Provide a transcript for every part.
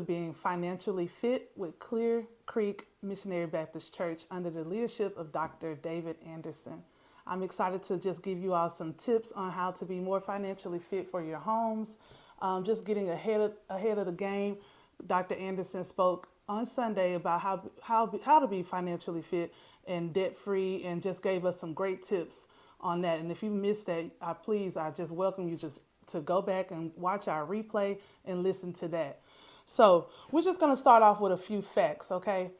being financially fit with Clear Creek Missionary Baptist Church under the leadership of Dr. David Anderson. I'm excited to just give you all some tips on how to be more financially fit for your homes. Just getting ahead of the game. Dr. Anderson spoke on Sunday about how to be financially fit and debt free, and just gave us some great tips on that. And if you missed that, I just welcome you just to go back and watch our replay and listen to that. So we're just going to start off with a few facts, okay?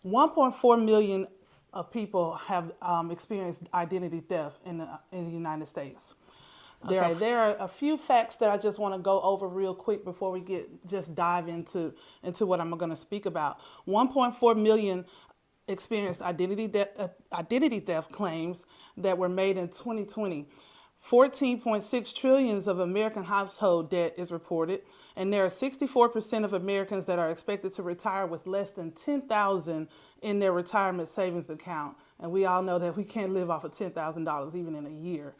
1.4 million of people have experienced identity theft in the United States. There are a few facts that I just want to go over real quick before we dive into what I'm going to speak about. 1.4 million experienced identity theft claims that were made in 2020. 14.6 trillions of American household debt is reported, and there are 64% of Americans that are expected to retire with less than $10,000 in their retirement savings account. And we all know that we can't live off of $10,000 even in a year.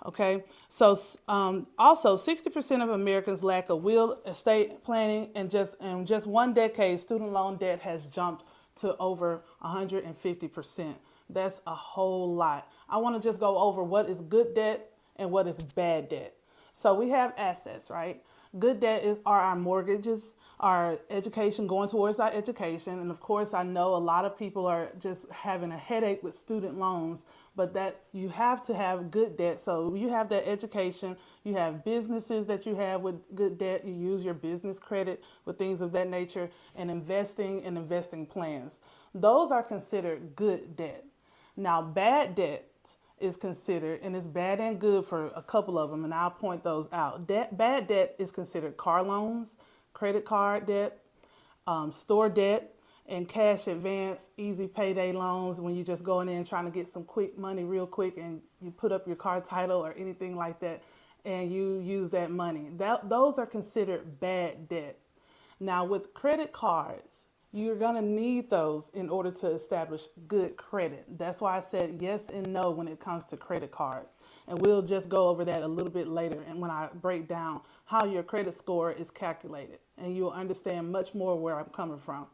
Okay, so also 60% of Americans lack a will, estate planning, and just one decade, student loan debt has jumped to over 150%. That's a whole lot. I want to just go over what is good debt and what is bad debt. So we have assets, right? Good debt are our mortgages, our education, going towards our education. And of course, I know a lot of people are just having a headache with student loans, but that you have to have good debt. So you have that education, you have businesses that you have with good debt, you use your business credit with things of that nature, and investing plans. Those are considered good debt. Now, bad debt is considered, and it's bad and good for a couple of them, and I'll point those out. Bad debt is considered car loans, credit card debt, store debt, and cash advance, easy payday loans when you're just going in trying to get some quick money real quick, and you put up your car title or anything like that, and you use that money. Those are considered bad debt. Now, with credit cards, you're going to need those in order to establish good credit. That's why I said yes and no when it comes to credit cards. And we'll just go over that a little bit later, and when I break down how your credit score is calculated, and you'll understand much more where I'm coming from.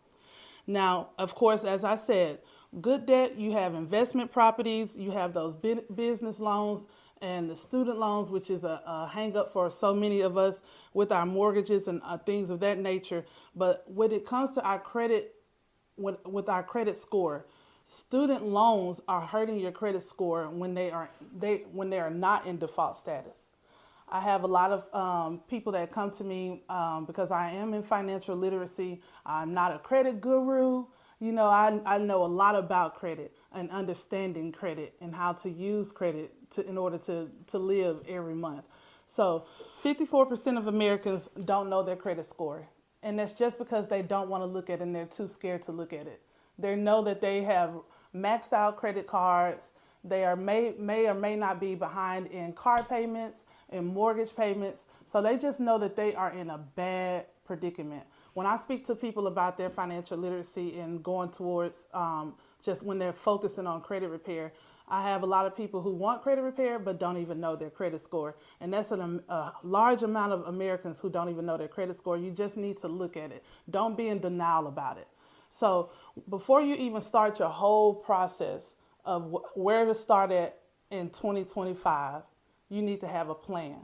Now, of course, as I said, good debt, you have investment properties, you have those business loans, and the student loans, which is a hang up for so many of us with our mortgages and things of that nature. But when it comes to our credit, with our credit score, student loans are hurting your credit score when they are not in default status. I have a lot of people that come to me because I am in financial literacy. I'm not a credit guru. You know, I know a lot about credit and understanding credit and how to use credit in order to live every month. So 54% of Americans don't know their credit score. And that's just because they don't want to look at it and they're too scared to look at it. They know that they have maxed out credit cards. They may or may not be behind in car payments and mortgage payments. So they just know that they are in a bad predicament. When I speak to people about their financial literacy and going towards just when they're focusing on credit repair, I have a lot of people who want credit repair but don't even know their credit score. And that's a large amount of Americans who don't even know their credit score. You just need to look at it. Don't be in denial about it. So before you even start your whole process of where to start at in 2025, you need to have a plan.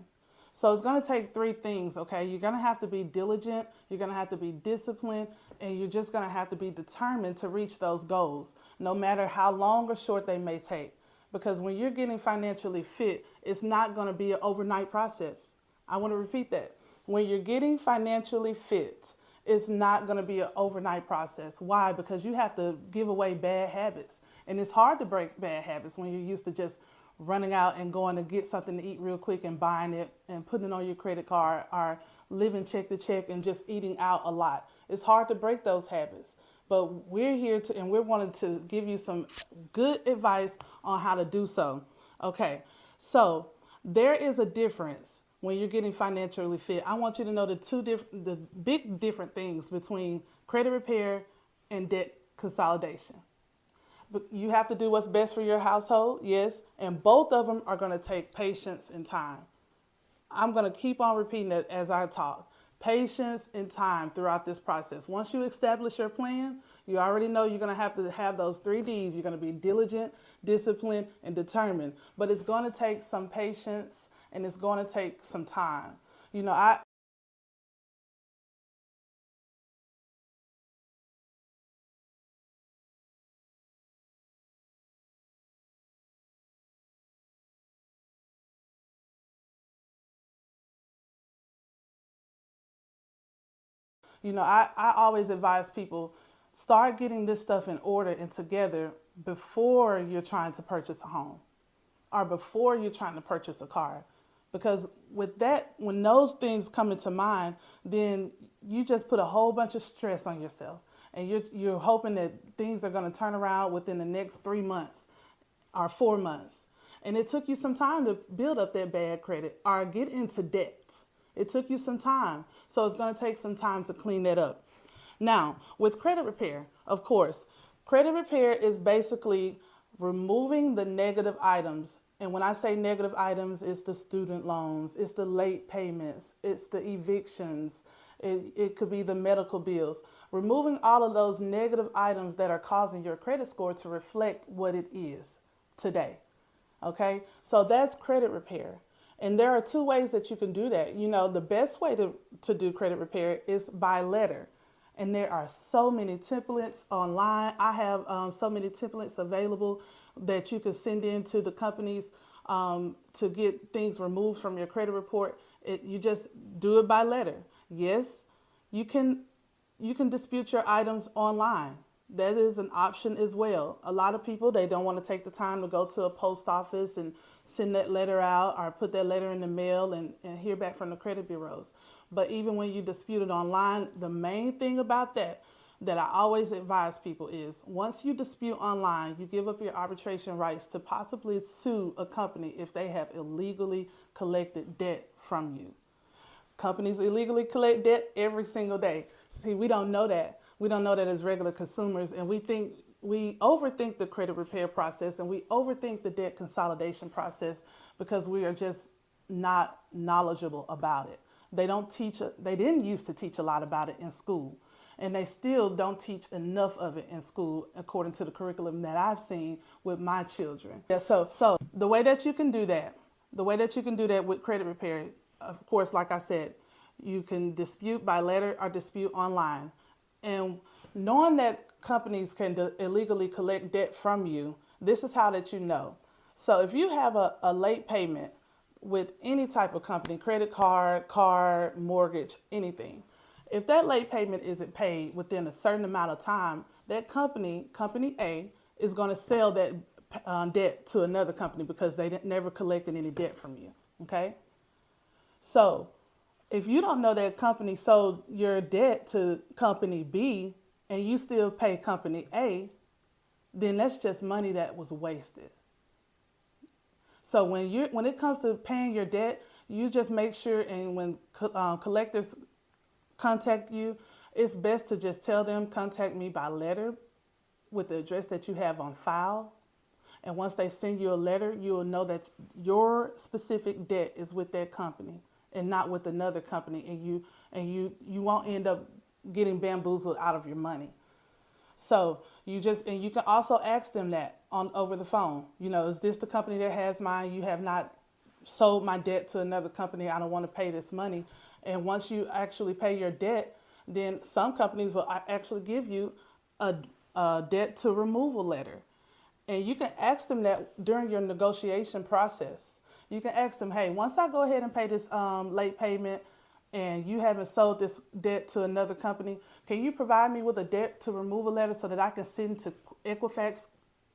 So it's going to take three things, okay? You're going to have to be diligent, you're going to have to be disciplined, and you're just going to have to be determined to reach those goals, no matter how long or short they may take. Because when you're getting financially fit, it's not going to be an overnight process. I want to repeat that. When you're getting financially fit, it's not going to be an overnight process. Why? Because you have to give away bad habits. And it's hard to break bad habits when you're used to just running out and going to get something to eat real quick and buying it and putting it on your credit card, or living check to check and just eating out a lot. It's hard to break those habits. But we're here and we're wanting to give you some good advice on how to do so. Okay, so there is a difference when you're getting financially fit. I want you to know the big different things between credit repair and debt consolidation. But you have to do what's best for your household, yes, and both of them are going to take patience and time. I'm going to keep on repeating that as I talk. Patience and time throughout this process. Once you establish your plan, you already know you're going to have those 3 Ds. You're going to be diligent, disciplined, and determined. But it's going to take some patience and it's going to take some time. You know, I I always advise people start getting this stuff in order and together before you're trying to purchase a home or before you're trying to purchase a car. Because with that, when those things come into mind, then you just put a whole bunch of stress on yourself. And you're hoping that things are going to turn around within the next 3 months or 4 months. And it took you some time to build up that bad credit or get into debt. It took you some time. So it's going to take some time to clean that up. Now, with credit repair, of course, credit repair is basically removing the negative items. And when I say negative items, it's the student loans, it's the late payments, it's the evictions, it could be the medical bills. Removing all of those negative items that are causing your credit score to reflect what it is today. Okay, so that's credit repair. And there are 2 ways that you can do that. You know, the best way to do credit repair is by letter. And there are so many templates online. I have so many templates available that you can send in to the companies to get things removed from your credit report. You just do it by letter. Yes, you can dispute your items online. That is an option as well. A lot of people, they don't want to take the time to go to a post office and send that letter out or put that letter in the mail and hear back from the credit bureaus. But even when you dispute it online, the main thing about that I always advise people is once you dispute online, you give up your arbitration rights to possibly sue a company if they have illegally collected debt from you. Companies illegally collect debt every single day. See, we don't know that. We don't know that as regular consumers, and we overthink the credit repair process and we overthink the debt consolidation process because we are just not knowledgeable about it. They didn't used to teach a lot about it in school, and they still don't teach enough of it in school according to the curriculum that I've seen with my children. Yeah, so the way that you can do that with credit repair, of course, like I said, you can dispute by letter or dispute online. And knowing that companies can illegally collect debt from you, this is how that you know. So if you have a late payment with any type of company, credit card, car, mortgage, anything, if that late payment isn't paid within a certain amount of time, that company A, is going to sell that debt to another company because they never collected any debt from you. Okay? So if you don't know that company sold your debt to company B and you still pay company A, then that's just money that was wasted. So when it comes to paying your debt, you just make sure, and when collectors contact you, it's best to just tell them, contact me by letter with the address that you have on file. And once they send you a letter, you will know that your specific debt is with that company and not with another company, and you won't end up getting bamboozled out of your money. So you can also ask them that over the phone. You know, is this the company that has mine? You have not sold my debt to another company. I don't want to pay this money. And once you actually pay your debt, then some companies will actually give you a debt to removal letter. And you can ask them that during your negotiation process. You can ask them, hey, once I go ahead and pay this late payment and you haven't sold this debt to another company, can you provide me with a debt to removal letter so that I can send to Equifax,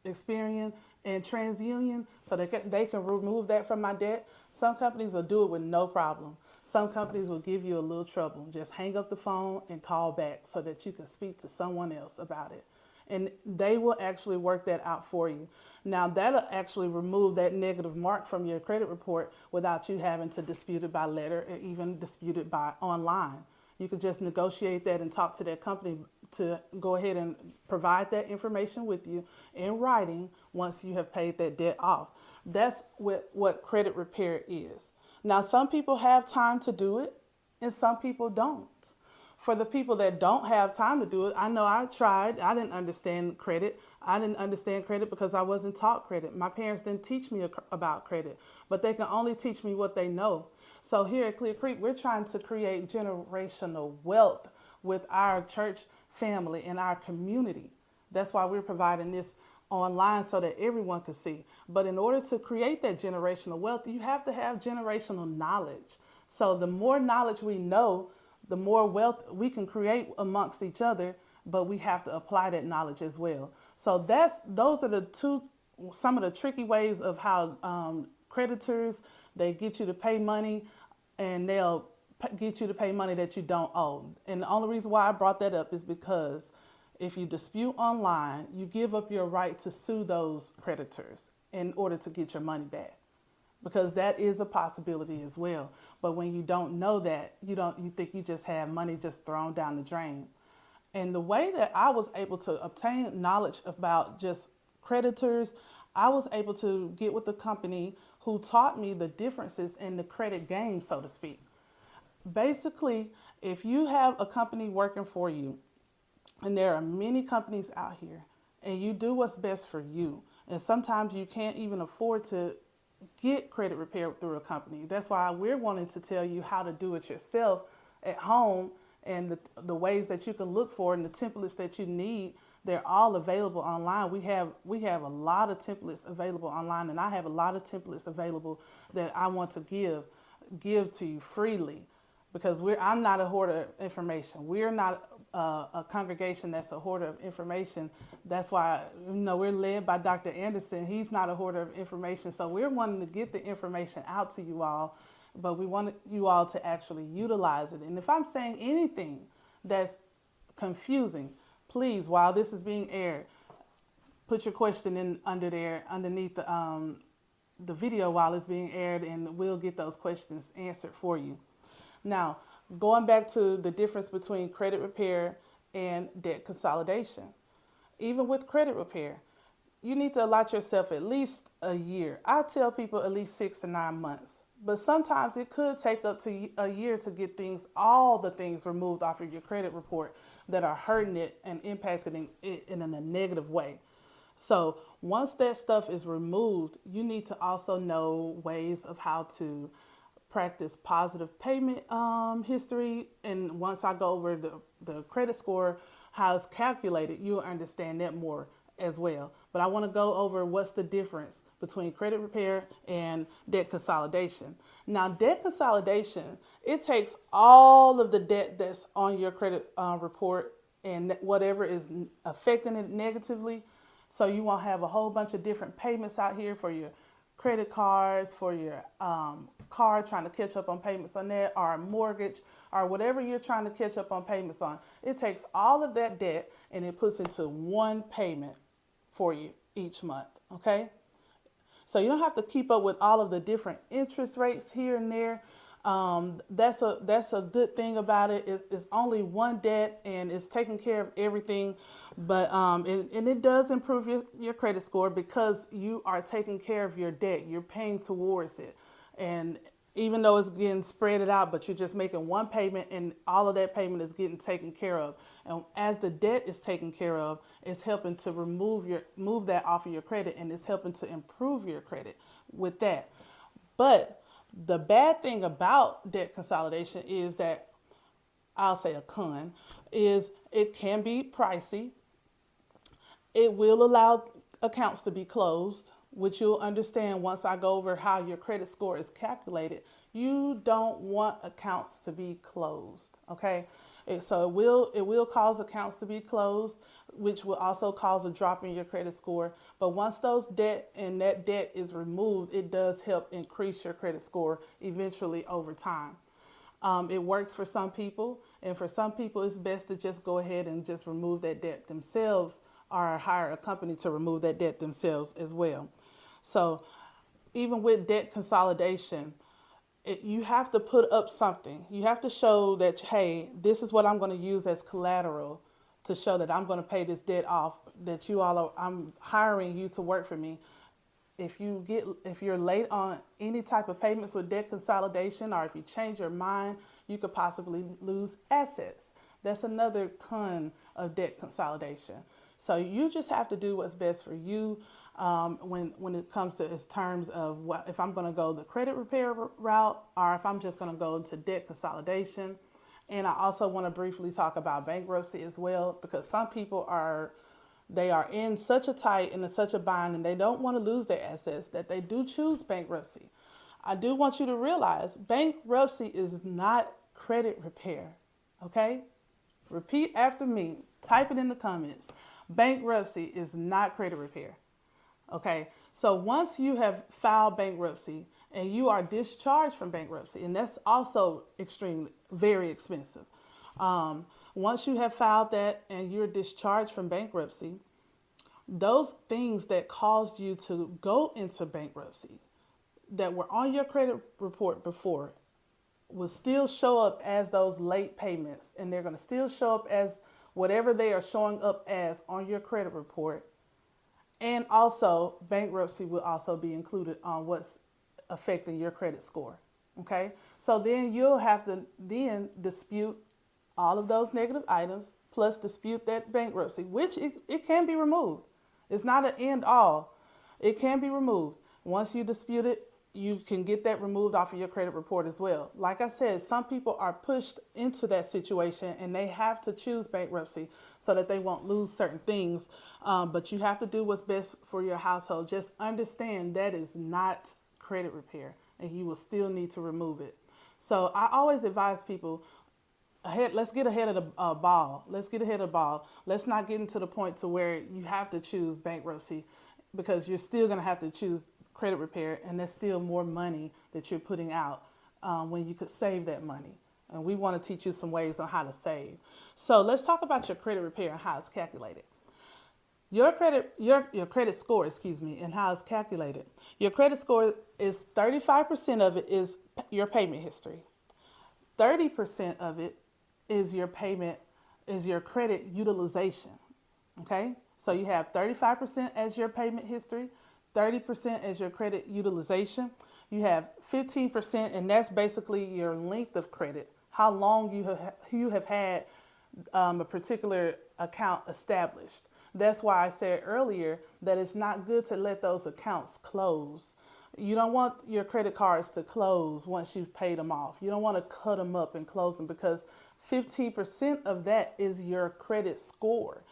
Experian, and TransUnion so they can remove that from my debt? Some companies will do it with no problem. Some companies will give you a little trouble. Just hang up the phone and call back so that you can speak to someone else about it. And they will actually work that out for you. Now, that'll actually remove that negative mark from your credit report without you having to dispute it by letter or even dispute it by online. You can just negotiate that and talk to that company to go ahead and provide that information with you in writing once you have paid that debt off. That's what credit repair is. Now, some people have time to do it. and some people don't. For the people that don't have time to do it, I know I tried. I didn't understand credit. I didn't understand credit because I wasn't taught credit. My parents didn't teach me about credit, but they can only teach me what they know. So here at Clear Creek, we're trying to create generational wealth with our church family and our community. That's why we're providing this online so that everyone can see. But in order to create that generational wealth, you have to have generational knowledge. So the more knowledge we know, the more wealth we can create amongst each other, but we have to apply that knowledge as well. So those are some of the tricky ways of how creditors, they get you to pay money, and they'll get you to pay money that you don't owe. And the only reason why I brought that up is because if you dispute online, you give up your right to sue those creditors in order to get your money back, because that is a possibility as well. But when you don't know that, you think you just have money just thrown down the drain. And the way that I was able to obtain knowledge about just creditors, I was able to get with a company who taught me the differences in the credit game, so to speak. Basically, if you have a company working for you, and there are many companies out here, and you do what's best for you, and sometimes you can't even afford to get credit repair through a company. That's why we're wanting to tell you how to do it yourself at home, and the ways that you can look for and the templates that you need. They're all available online. We have a lot of templates available online, and I have a lot of templates available that I want to give to you freely, because I'm not a hoarder of information. We're not a congregation that's a hoarder of information. That's why we're led by Dr. Anderson. He's not a hoarder of information. So we're wanting to get the information out to you all, but we want you all to actually utilize it. And if I'm saying anything that's confusing, please, while this is being aired, put your question in underneath the video while it's being aired, and we'll get those questions answered for you. Now, going back to the difference between credit repair and debt consolidation. Even with credit repair, you need to allot yourself at least a year. I tell people at least 6 to 9 months, but sometimes it could take up to a year to get all the things removed off of your credit report that are hurting it and impacting it in a negative way. So once that stuff is removed, you need to also know ways of how to practice positive payment history. And once I go over the credit score, how it's calculated, you'll understand that more as well. But I want to go over what's the difference between credit repair and debt consolidation. Now, debt consolidation, it takes all of the debt that's on your credit report and whatever is affecting it negatively. So you won't have a whole bunch of different payments out here for your credit cards, for your car, trying to catch up on payments on that, or a mortgage, or whatever you're trying to catch up on payments on. It takes all of that debt and it puts into one payment for you each month, okay? So you don't have to keep up with all of the different interest rates here and there. That's a good thing about it. It's only one debt and it's taking care of everything. But and it does improve your credit score because you are taking care of your debt. You're paying towards it. And even though it's getting spread out, but you're just making one payment and all of that payment is getting taken care of. And as the debt is taken care of, it's helping to move that off of your credit, and it's helping to improve your credit with that. But the bad thing about debt consolidation is that, I'll say a con, is it can be pricey. It will allow accounts to be closed, which you'll understand once I go over how your credit score is calculated. You don't want accounts to be closed, okay? So it will cause accounts to be closed, which will also cause a drop in your credit score. But once that debt is removed, it does help increase your credit score eventually over time. It works for some people, and for some people it's best to just go ahead and just remove that debt themselves, or hire a company to remove that debt themselves as well. So even with debt consolidation, you have to put up something. You have to show that, hey, this is what I'm going to use as collateral to show that I'm going to pay this debt off, that I'm hiring you to work for me. if you're late on any type of payments with debt consolidation, or if you change your mind, you could possibly lose assets. That's another con of debt consolidation. So you just have to do what's best for you when it comes to its terms of what if I'm going to go the credit repair route or if I'm just going to go into debt consolidation. And I also want to briefly talk about bankruptcy as well, because some people are in such a tight and in such a bind and they don't want to lose their assets that they do choose bankruptcy. I do want you to realize bankruptcy is not credit repair. Okay? Repeat after me. Type it in the comments. Bankruptcy is not credit repair. Okay? So once you have filed bankruptcy and you are discharged from bankruptcy, and that's also very expensive. Once you have filed that and you're discharged from bankruptcy, those things that caused you to go into bankruptcy that were on your credit report before will still show up as those late payments, and they're going to still show up as whatever they are showing up as on your credit report. And also, bankruptcy will also be included on what's affecting your credit score. Okay? So then you'll have to then dispute all of those negative items, plus dispute that bankruptcy, which it can be removed. It's not an end all. It can be removed. Once you dispute it, you can get that removed off of your credit report as well. Like I said, some people are pushed into that situation and they have to choose bankruptcy so that they won't lose certain things. But you have to do what's best for your household. Just understand that is not credit repair and you will still need to remove it. So I always advise people, let's get ahead of the ball. Let's get ahead of the ball. Let's not get into the point to where you have to choose bankruptcy, because you're still going to have to choose credit repair, and that's still more money that you're putting out when you could save that money. And we want to teach you some ways on how to save. So let's talk about your credit repair and how it's calculated. Your credit score, and how it's calculated. Your credit score is 35% of it is your payment history. 30% of it is your credit utilization. Okay? So you have 35% as your payment history, 30% as your credit utilization. You have 15%, and that's basically your length of credit, how long you have had a particular account established. That's why I said earlier that it's not good to let those accounts close. You don't want your credit cards to close once you've paid them off. You don't want to cut them up and close them, because 15% of that is your credit score.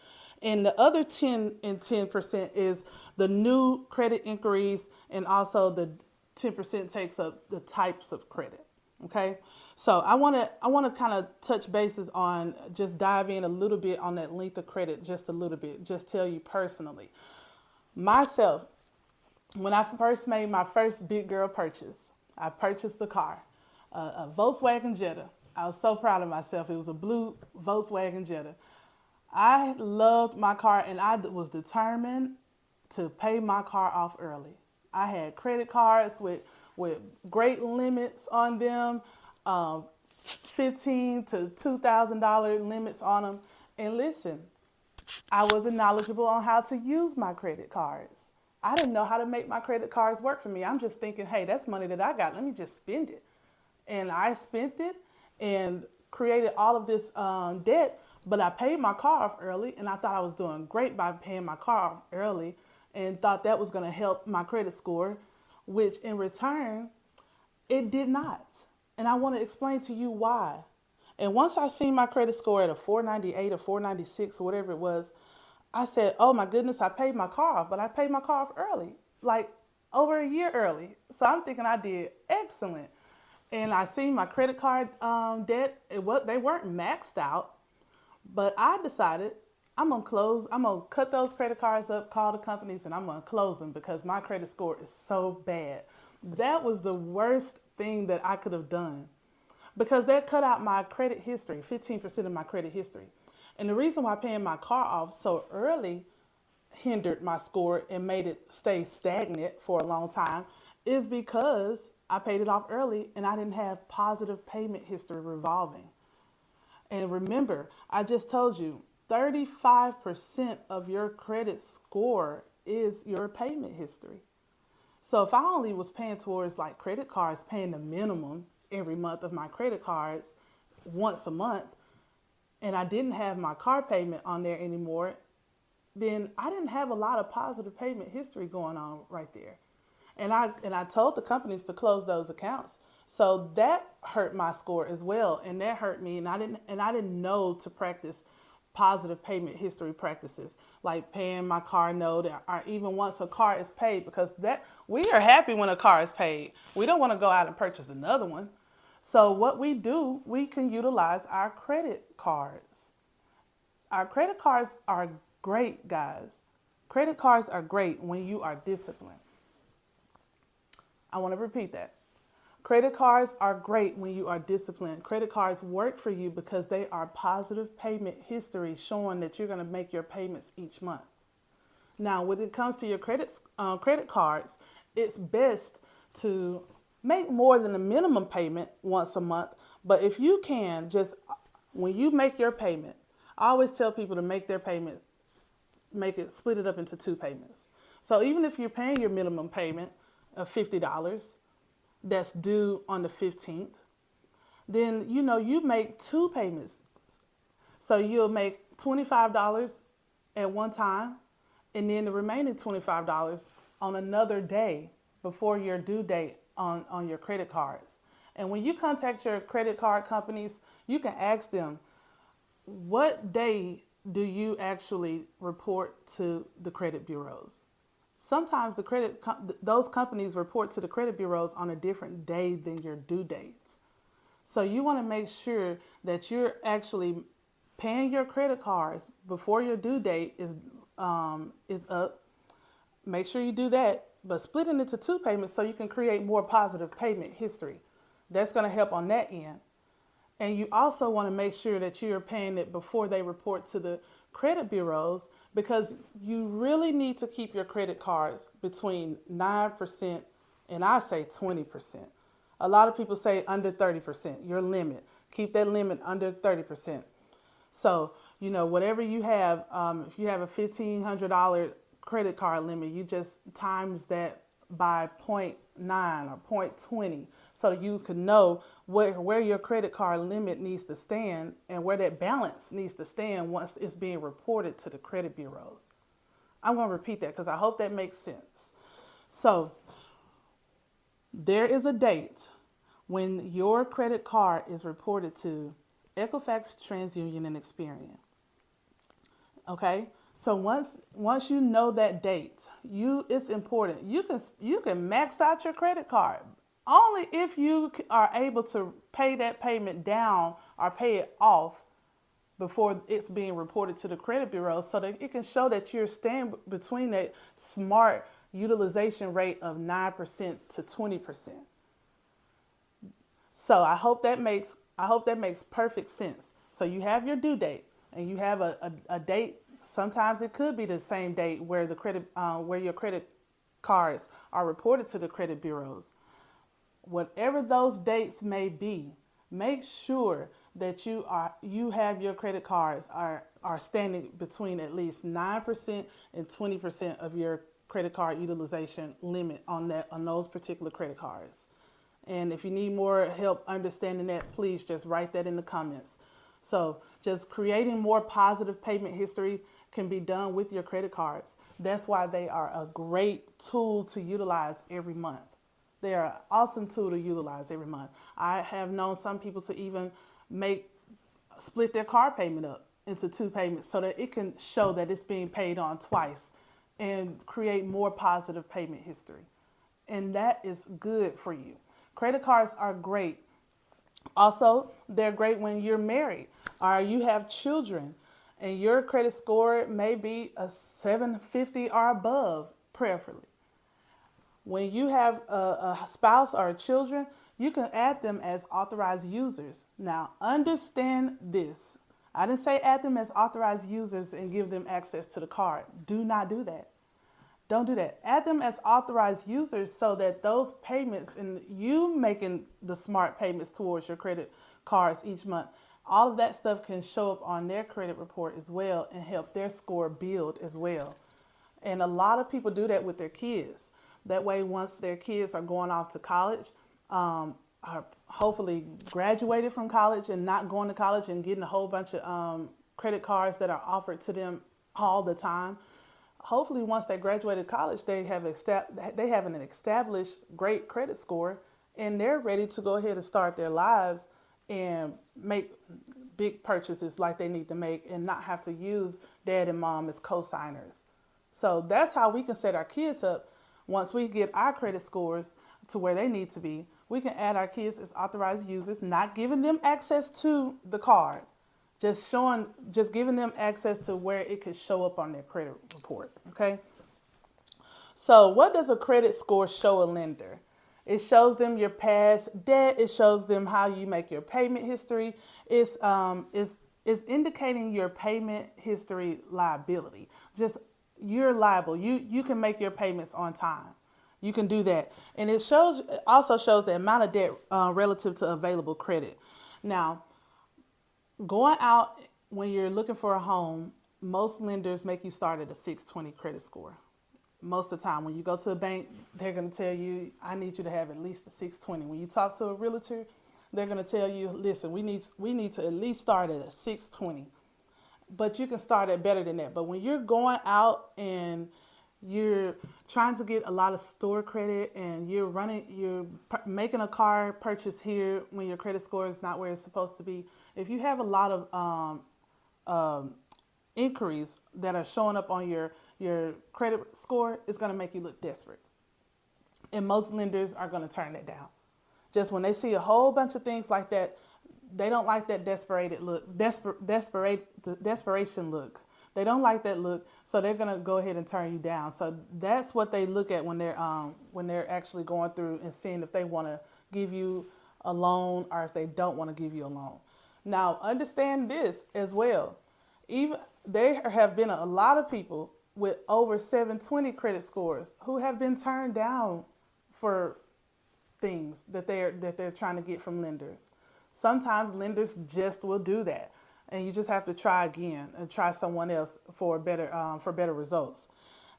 And the other 10% is the new credit inquiries, and also the 10% takes up the types of credit. Okay, so I want to kind of touch bases on, just dive in a little bit on that length of credit, just a little bit, just tell you personally. Myself, when I first made my first big girl purchase, I purchased a car, a Volkswagen Jetta. I was so proud of myself. It was a blue Volkswagen Jetta. I loved my car, and I was determined to pay my car off early. I had credit cards with great limits on them, $1,500 to $2,000 limits on them. And listen, I wasn't knowledgeable on how to use my credit cards. I didn't know how to make my credit cards work for me. I'm just thinking, hey, that's money that I got. Let me just spend it. And I spent it and created all of this debt, but I paid my car off early, and I thought I was doing great by paying my car off early, and thought that was going to help my credit score, which in return, it did not. And I want to explain to you why. And once I seen my credit score at a 498 or 496 or whatever it was, I said, oh my goodness, I paid my car off, but I paid my car off early, like over a year early. So I'm thinking I did excellent. And I seen my credit card debt, they weren't maxed out, but I decided I'm going to cut those credit cards up, call the companies, and I'm going to close them because my credit score is so bad. That was the worst thing that I could have done, because that cut out my credit history, 15% of my credit history. And the reason why paying my car off so early hindered my score and made it stay stagnant for a long time is because I paid it off early and I didn't have positive payment history revolving. And remember, I just told you, 35% of your credit score is your payment history. So if I only was paying towards like credit cards, paying the minimum every month of my credit cards once a month, and I didn't have my car payment on there anymore, then I didn't have a lot of positive payment history going on right there. And I told the companies to close those accounts. So that hurt my score as well, and that hurt me. And I didn't know to practice positive payment history practices like paying my car note, or even once a car is paid, because that we are happy when a car is paid. We don't want to go out and purchase another one. So what we do, we can utilize our credit cards. Our credit cards are great, guys. Credit cards are great when you are disciplined. I want to repeat that. Credit cards are great when you are disciplined. Credit cards work for you because they are positive payment history showing that you're going to make your payments each month. Now, when it comes to your credit cards, it's best to make more than a minimum payment once a month. But if you can, just when you make your payment, I always tell people to make their payment, split it up into 2 payments. So even if you're paying your minimum payment of $50, that's due on the 15th, then you make 2 payments. So you'll make $25 at one time, and then the remaining $25 on another day before your due date on your credit cards. And when you contact your credit card companies, you can ask them, what day do you actually report to the credit bureaus? Sometimes those companies report to the credit bureaus on a different day than your due date. So you want to make sure that you're actually paying your credit cards before your due date is up. Make sure you do that, but split it into 2 payments so you can create more positive payment history. That's going to help on that end. And you also want to make sure that you're paying it before they report to the credit bureaus, because you really need to keep your credit cards between 9% and I say 20%. A lot of people say under 30%, your limit. Keep that limit under 30%. So, whatever you have, if you have a $1,500 credit card limit, you just times that by 0.9 or 0.20 so you can know where your credit card limit needs to stand and where that balance needs to stand once it's being reported to the credit bureaus. I'm going to repeat that because I hope that makes sense. So there is a date when your credit card is reported to Equifax, TransUnion, and Experian. Okay? So once you know that date, it's important. You can max out your credit card only if you are able to pay that payment down or pay it off before it's being reported to the credit bureau, so that it can show that you're staying between that smart utilization rate of 9% to 20%. So I hope that makes perfect sense. So you have your due date, and you have a date. Sometimes it could be the same date where where your credit cards are reported to the credit bureaus. Whatever those dates may be, make sure that you have your credit cards are standing between at least 9% and 20% of your credit card utilization limit on those particular credit cards. And if you need more help understanding that, please just write that in the comments. So just creating more positive payment history can be done with your credit cards. That's why they are a great tool to utilize every month. They are an awesome tool to utilize every month. I have known some people to even split their car payment up into 2 payments so that it can show that it's being paid on twice and create more positive payment history. And that is good for you. Credit cards are great. Also, they're great when you're married or you have children and your credit score may be a 750 or above, preferably. When you have a spouse or children, you can add them as authorized users. Now, understand this. I didn't say add them as authorized users and give them access to the card. Do not do that. Don't do that. Add them as authorized users so that those payments and you making the smart payments towards your credit cards each month, all of that stuff can show up on their credit report as well and help their score build as well. And a lot of people do that with their kids. That way, once their kids are going off to college, are hopefully graduated from college and not going to college and getting a whole bunch of credit cards that are offered to them all the time. Hopefully, once they graduated college, they have an established great credit score, and they're ready to go ahead and start their lives and make big purchases like they need to make, and not have to use dad and mom as co-signers. So that's how we can set our kids up. Once we get our credit scores to where they need to be, we can add our kids as authorized users, not giving them access to the card, just giving them access to where it could show up on their credit report. Okay. So what does a credit score show a lender? It shows them your past debt. It shows them how you make your payment history. It's indicating your payment history liability. Just you're liable. You can make your payments on time. You can do that, and it also shows the amount of debt relative to available credit. Now, going out when you're looking for a home, most lenders make you start at a 620 credit score. Most of the time, when you go to a bank, they're going to tell you, I need you to have at least a 620. When you talk to a realtor, they're going to tell you, listen, we need to at least start at a 620. But you can start at better than that. But when you're going out and you're trying to get a lot of store credit, and you're making a car purchase here when your credit score is not where it's supposed to be, if you have a lot of inquiries that are showing up on your credit score, it's going to make you look desperate. And most lenders are going to turn that down. Just when they see a whole bunch of things like that, they don't like that desperation look. They don't like that look, so they're going to go ahead and turn you down. So that's what they look at when they're actually going through and seeing if they want to give you a loan or if they don't want to give you a loan. Now, understand this as well. Even there have been a lot of people with over 720 credit scores who have been turned down for things that they're trying to get from lenders. Sometimes lenders just will do that, and you just have to try again and try someone else for better results.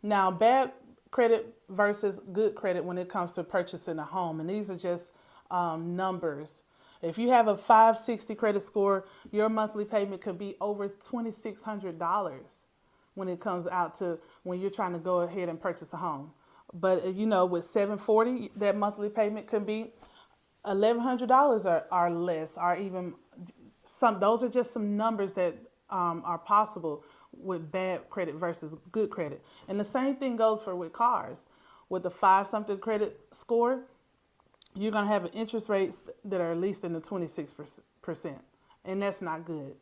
Now, bad credit versus good credit when it comes to purchasing a home, and these are just numbers. If you have a 560 credit score, your monthly payment could be over $2,600 when it comes out to when you're trying to go ahead and purchase a home. But with 740, that monthly payment can be $1,100 or less, or even some. Those are just some numbers that are possible with bad credit versus good credit. And the same thing goes with cars. With the 5-something credit score, you're going to have interest rates that are at least in the 26%. And that's not good.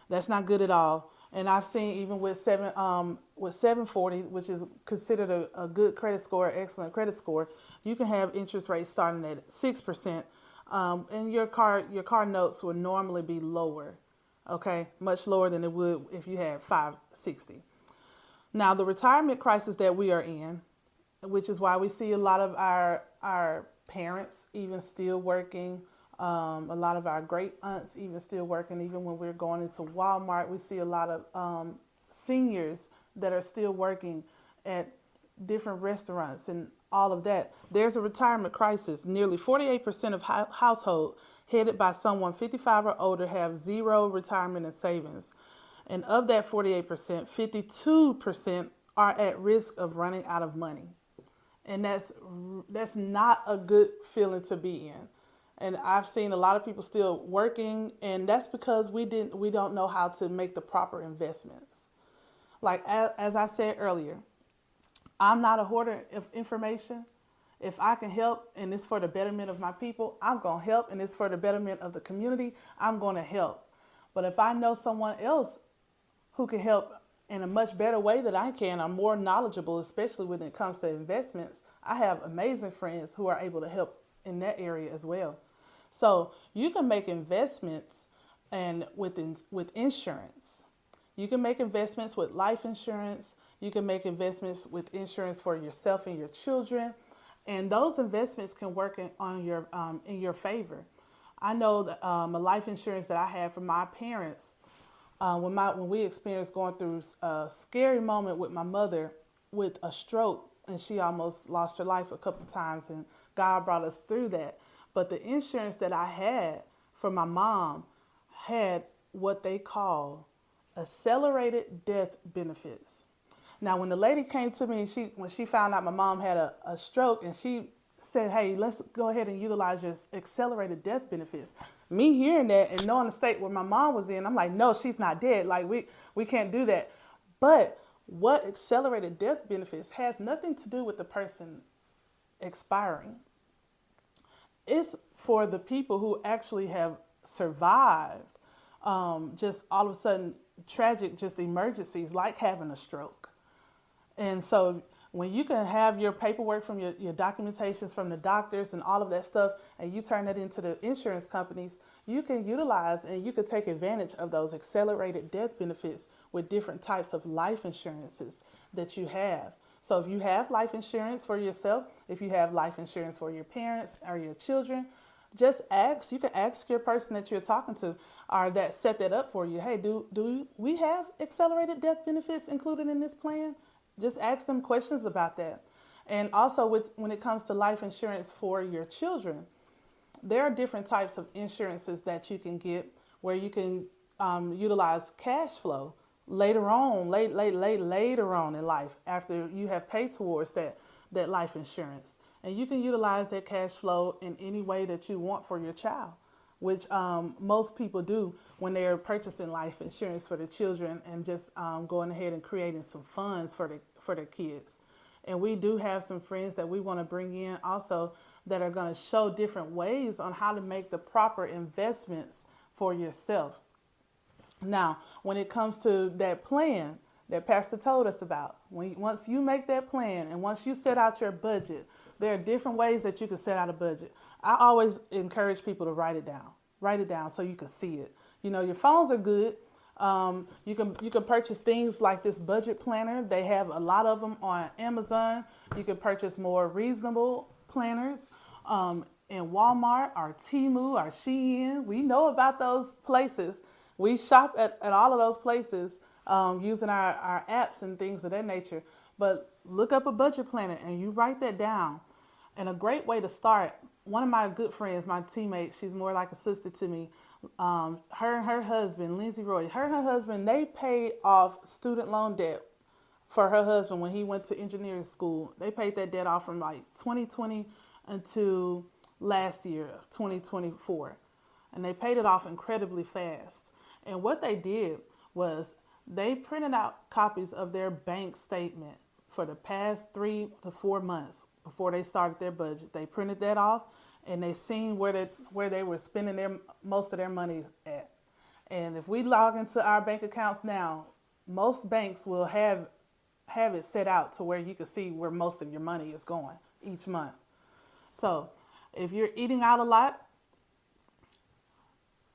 That's not good at all. And I've seen even with 740, which is considered a good credit score, excellent credit score, you can have interest rates starting at 6%. And your car notes would normally be lower, okay? Much lower than it would if you had 560. Now, the retirement crisis that we are in, which is why we see a lot of our parents even still working, a lot of our great aunts even still working. Even when we're going into Walmart, we see a lot of seniors that are still working at different restaurants and all of that. There's a retirement crisis. Nearly 48% of households headed by someone 55 or older have zero retirement and savings. And of that 48%, 52% are at risk of running out of money. And that's not a good feeling to be in. And I've seen a lot of people still working, and that's because we don't know how to make the proper investments. Like as I said earlier, I'm not a hoarder of information. If I can help and it's for the betterment of my people, I'm going to help, and it's for the betterment of the community, I'm going to help. But if I know someone else who can help in a much better way than I can, I'm more knowledgeable, especially when it comes to investments, I have amazing friends who are able to help in that area as well. So you can make investments and with insurance. You can make investments with life insurance. You can make investments with insurance for yourself and your children. And those investments can work in your favor. I know that a life insurance that I had for my parents, when we experienced going through a scary moment with my mother with a stroke, and she almost lost her life a couple of times, and God brought us through that. But the insurance that I had for my mom had what they call accelerated death benefits. Now, when the lady came to me, and when she found out my mom had a stroke, and she said, "Hey, let's go ahead and utilize your accelerated death benefits." Me hearing that and knowing the state where my mom was in, I'm like, "No, she's not dead. Like we can't do that." But what accelerated death benefits has nothing to do with the person expiring. It's for the people who actually have survived just all of a sudden tragic just emergencies like having a stroke. And so when you can have your paperwork from your documentations from the doctors and all of that stuff, and you turn that into the insurance companies, you can utilize and you can take advantage of those accelerated death benefits with different types of life insurances that you have. So if you have life insurance for yourself, if you have life insurance for your parents or your children, just ask. You can ask your person that you're talking to, or that set that up for you. Hey, do we have accelerated death benefits included in this plan? Just ask them questions about that. And also, when it comes to life insurance for your children, there are different types of insurances that you can get where you can utilize cash flow later on, later on in life after you have paid towards that life insurance. And you can utilize that cash flow in any way that you want for your child, which most people do when they're purchasing life insurance for the children and just going ahead and creating some funds for their kids. And we do have some friends that we want to bring in also that are going to show different ways on how to make the proper investments for yourself. Now, when it comes to that plan that Pastor told us about, once you make that plan and once you set out your budget, there are different ways that you can set out a budget. I always encourage people to write it down. Write it down so you can see it. You know, your phones are good. You can purchase things like this budget planner. They have a lot of them on Amazon. You can purchase more reasonable planners in Walmart or Temu or Shein. We know about those places. We shop at all of those places using our apps and things of that nature. But look up a budget planner and you write that down. And a great way to start, one of my good friends, my teammate, she's more like a sister to me. Her and her husband, Lindsay Roy, her and her husband, they paid off student loan debt for her husband when he went to engineering school. They paid that debt off from like 2020 until last year, 2024. And they paid it off incredibly fast. And what they did was they printed out copies of their bank statement for the past 3 to 4 months before they started their budget. They printed that off and they seen where they were spending most of their money at. And if we log into our bank accounts now, most banks will have it set out to where you can see where most of your money is going each month. So if you're eating out a lot,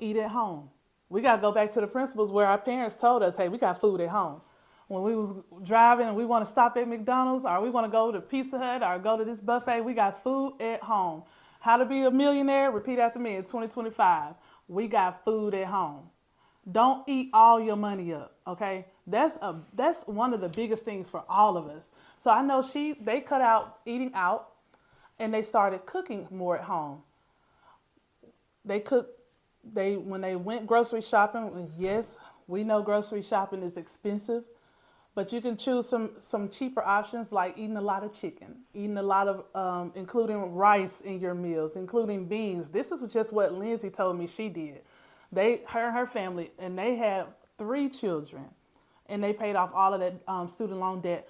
eat at home. We got to go back to the principles where our parents told us, hey, we got food at home. When we was driving and we want to stop at McDonald's or we want to go to Pizza Hut or go to this buffet, we got food at home. How to be a millionaire? Repeat after me in 2025. We got food at home. Don't eat all your money up, okay? That's one of the biggest things for all of us. So I know they cut out eating out and they started cooking more at home. When they went grocery shopping, yes, we know grocery shopping is expensive, but you can choose some cheaper options like eating a lot of chicken, eating a lot of, including rice in your meals, including beans. This is just what Lindsay told me she did. Her and her family, and they had 3 children, and they paid off all of that student loan debt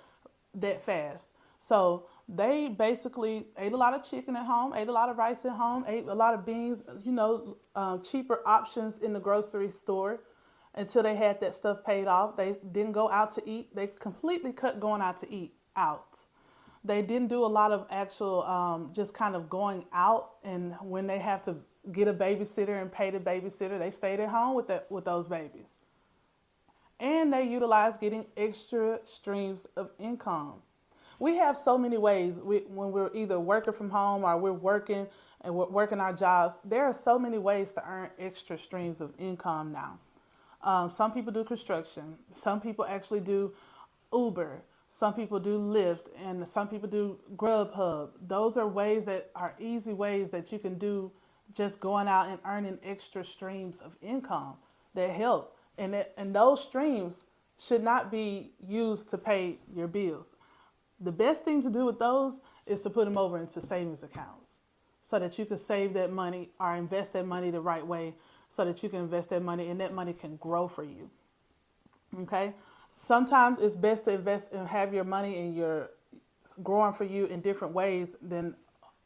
that fast. So they basically ate a lot of chicken at home, ate a lot of rice at home, ate a lot of beans, cheaper options in the grocery store until they had that stuff paid off. They didn't go out to eat. They completely cut going out to eat out. They didn't do a lot of actual just kind of going out, and when they have to get a babysitter and pay the babysitter, they stayed at home with those babies. And they utilized getting extra streams of income. We have so many ways when we're either working from home or we're working and we're working our jobs. There are so many ways to earn extra streams of income now. Some people do construction. Some people actually do Uber. Some people do Lyft, and some people do Grubhub. Those are ways that are easy ways that you can do, just going out and earning extra streams of income that help. And those streams should not be used to pay your bills. The best thing to do with those is to put them over into savings accounts so that you can save that money or invest that money the right way, so that you can invest that money and that money can grow for you. Okay? Sometimes it's best to invest and have your money in your growing for you in different ways than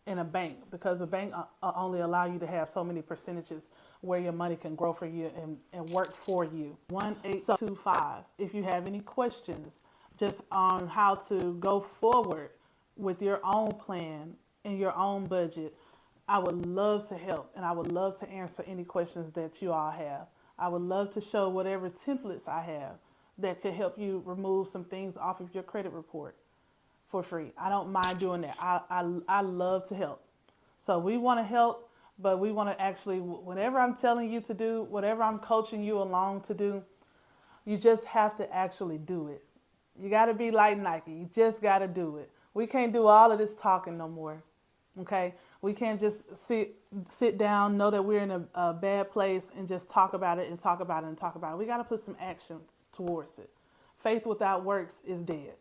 in a bank, because a bank only allow you to have so many percentages where your money can grow for you and work for you. 1-825. If you have any questions just on how to go forward with your own plan and your own budget, I would love to help, and I would love to answer any questions that you all have. I would love to show whatever templates I have that could help you remove some things off of your credit report for free. I don't mind doing that. I love to help. So we want to help, but we want to actually, whatever I'm telling you to do, whatever I'm coaching you along to do, you just have to actually do it. You got to be like Nike. You just got to do it. We can't do all of this talking no more. Okay? We can't just sit down, know that we're in a bad place, and just talk about it and talk about it and talk about it. We got to put some action towards it. Faith without works is dead.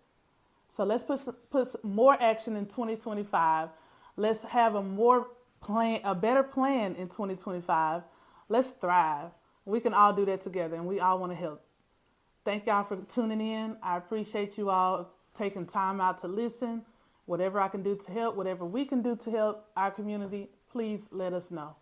So let's put more action in 2025. Let's have a better plan in 2025. Let's thrive. We can all do that together, and we all want to help. Thank y'all for tuning in. I appreciate you all taking time out to listen. Whatever I can do to help, whatever we can do to help our community, please let us know.